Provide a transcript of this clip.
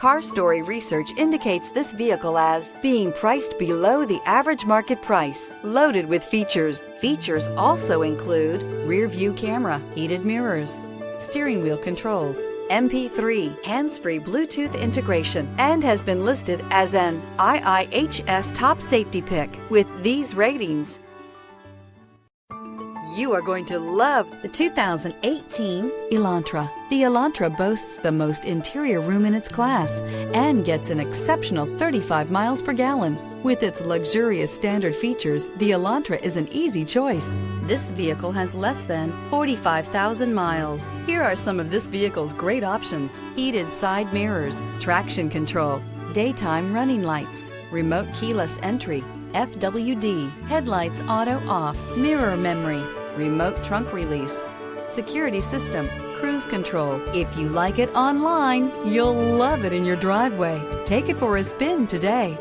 Car Story research indicates this vehicle as being priced below the average market price, loaded with features. Features also include rear view camera, heated mirrors, steering wheel controls, MP3, hands-free Bluetooth integration, and has been listed as an IIHS top safety pick. With these ratings, you are going to love the 2018 Elantra. The Elantra boasts the most interior room in its class and gets an exceptional 35 miles per gallon. With its luxurious standard features, the Elantra is an easy choice. This vehicle has less than 45,000 miles. Here are some of this vehicle's great options: heated side mirrors, traction control, daytime running lights, remote keyless entry, FWD, headlights auto off, mirror memory, remote trunk release, security system, cruise control. If you like it online, you'll love it in your driveway. Take it for a spin today.